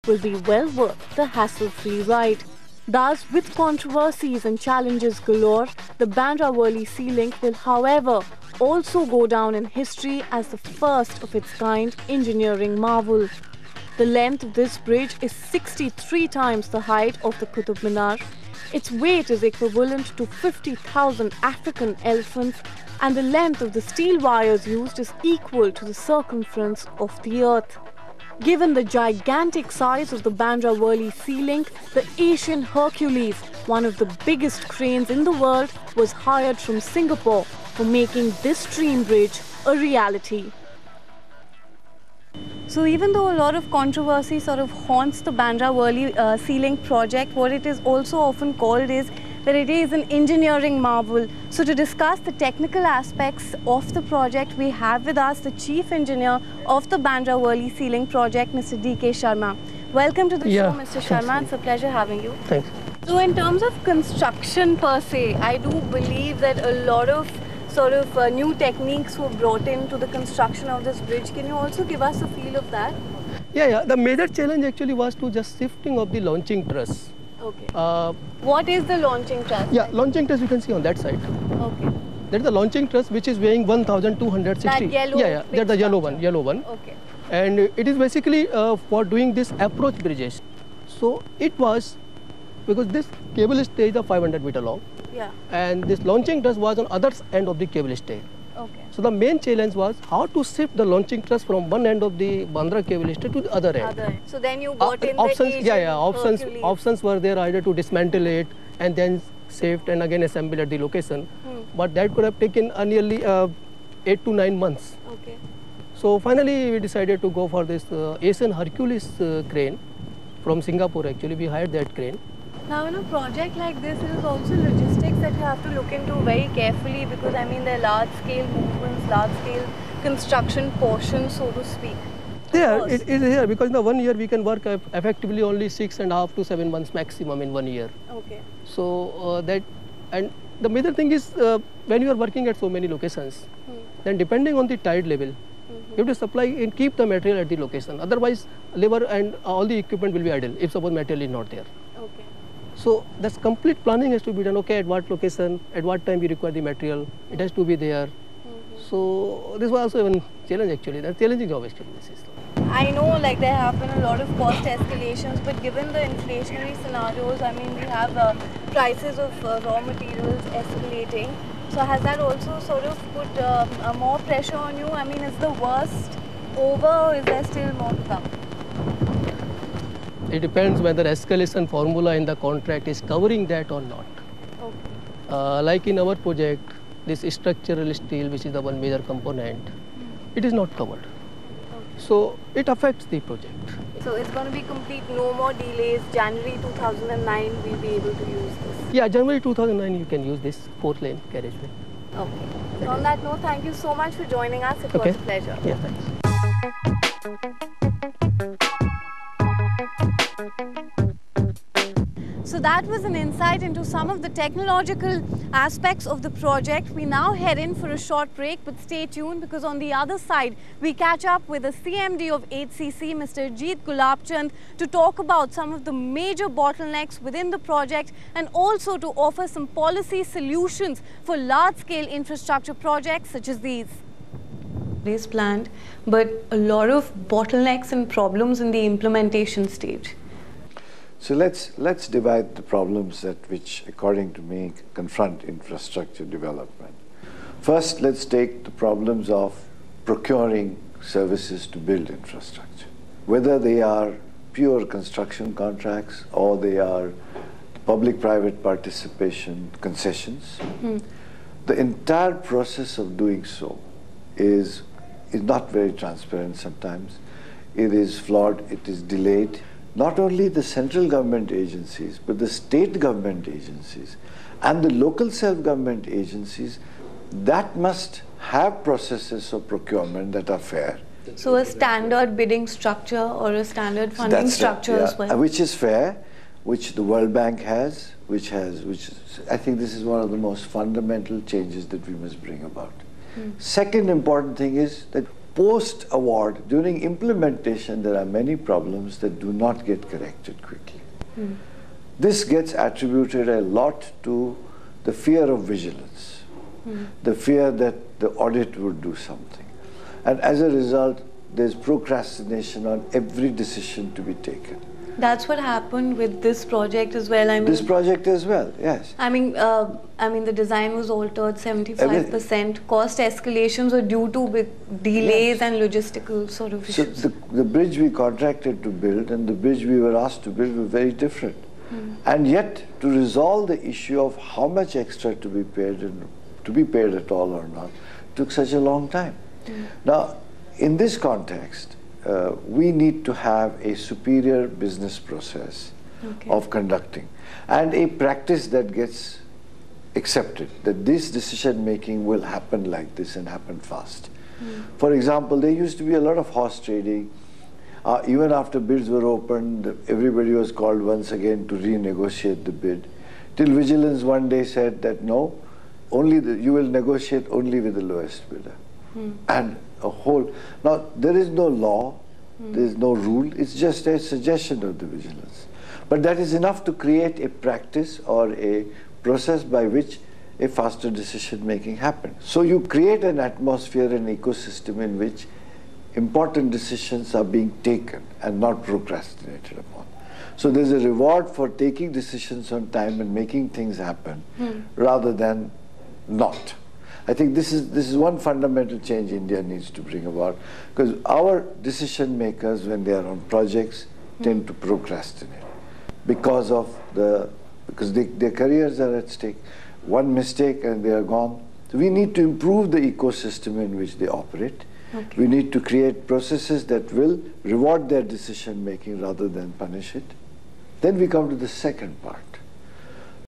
will be well worth the hassle-free ride. Thus, with controversies and challenges galore, the Bandra Worli Sea Link will, however, also go down in history as the first of its kind engineering marvel. The length of this bridge is 63 times the height of the Qutub Minar. Its weight is equivalent to 50,000 African elephants, and the length of the steel wires used is equal to the circumference of the earth. Given the gigantic size of the Bandra Worli Sea Link, the Asian Hercules, one of the biggest cranes in the world, was hired from Singapore for making this dream bridge a reality. So even though a lot of controversy sort of haunts the Bandra Worli Sea Link project, what it is also often called is that it is an engineering marvel. So to discuss the technical aspects of the project, we have with us the Chief Engineer of the Bandra Worli Sea Link project, Mr. D.K. Sharma. Welcome to the show, Mr. Sharma. It's a pleasure having you. Thanks. So in terms of construction per se, I do believe that a lot of new techniques were brought into the construction of this bridge. Can you also give us a feel of that? Yeah. The major challenge actually was to just shifting of the launching truss. Okay. What is the launching truss? Yeah, launching truss you can see on that side. Okay. That is the launching truss which is weighing 1,260. That yellow? Yeah. That's the yellow one. Okay. And it is basically for doing this approach bridges. So it was, because this cable stay is 500 meter long. Yeah. And this launching truss was on other end of the cable stay. Okay. So the main challenge was how to shift the launching truss from one end of the Bandra cable stay to the other end. So then you got in options, the Asian Hercules. Options were there either to dismantle it and then shift and again assemble at the location. But that could have taken nearly 8 to 9 months. Okay. So finally we decided to go for this Asian Hercules crane from Singapore. Actually we hired that crane. Now in a project like this, it is also logistics that you have to look into very carefully, because I mean there are large scale movements, large scale construction portions, so to speak. Yeah, it is here because in the 1 year we can work effectively only 6.5 to 7 months maximum in 1 year. Okay. So and the major thing is when you are working at so many locations, then depending on the tide level, you have to supply and keep the material at the location. Otherwise, labor and all the equipment will be idle if suppose material is not there. Okay. So that's complete planning has to be done. Okay, at what location, at what time we require the material, it has to be there. So this was also a challenge actually. That's challenging job actually. This is. I know like there have been a lot of cost escalations, but given the inflationary scenarios, I mean we have prices of raw materials escalating. So has that also sort of put more pressure on you? I mean, is the worst over or is there still more to come? It depends whether escalation formula in the contract is covering that or not. Okay. Like in our project, this structural steel, which is the one major component, it is not covered. Okay. So it affects the project. So it's going to be complete, no more delays. January 2009, we'll be able to use this. Yeah, January 2009, you can use this 4-lane carriageway. Okay. So on that note, thank you so much for joining us. It was a pleasure. Yeah, thanks. So that was an insight into some of the technological aspects of the project. We now head in for a short break, but stay tuned because on the other side, we catch up with the CMD of HCC, Mr. Jeet Gulabchand, to talk about some of the major bottlenecks within the project and also to offer some policy solutions for large-scale infrastructure projects such as these. It is planned, but a lot of bottlenecks and problems in the implementation stage. So let's divide the problems which, according to me, confront infrastructure development. First, let's take the problems of procuring services to build infrastructure. Whether they are pure construction contracts or they are public-private participation concessions, the entire process of doing so is not very transparent sometimes. It is flawed, it is delayed. Not only the central government agencies, but the state government agencies and the local self-government agencies that must have processes of procurement that are fair. So a standard bidding structure or a standard funding structure as well? Which is fair, which the World Bank has, which I think this is one of the most fundamental changes that we must bring about. Second important thing is that post-award, during implementation, there are many problems that do not get corrected quickly. This gets attributed a lot to the fear of vigilance, the fear that the audit would do something. And as a result, there's procrastination on every decision to be taken. That's what happened with this project as well. I mean, this project as well, yes. I mean, the design was altered 75%. Cost escalations were due to big delays and logistical sort of issues. So the bridge we contracted to build and the bridge we were asked to build were very different. And yet, to resolve the issue of how much extra to be paid and to be paid at all or not, took such a long time. Now, in this context, we need to have a superior business process of conducting and a practice that gets accepted, that this decision making will happen like this and happen fast. For example, there used to be a lot of horse trading. Even after bids were opened, everybody was called once again to renegotiate the bid, till Vigilance one day said that no, you will negotiate only with the lowest bidder. And now there is no law, there is no rule, it's just a suggestion of the Vigilance. But that is enough to create a practice or a process by which a faster decision making happens. So you create an atmosphere, an ecosystem in which important decisions are being taken and not procrastinated upon. So there's a reward for taking decisions on time and making things happen rather than not. I think this is one fundamental change India needs to bring about, because our decision makers, when they are on projects, tend to procrastinate because their careers are at stake. One mistake and they are gone. So we need to improve the ecosystem in which they operate. We need to create processes that will reward their decision making rather than punish it. Then we come to the second part.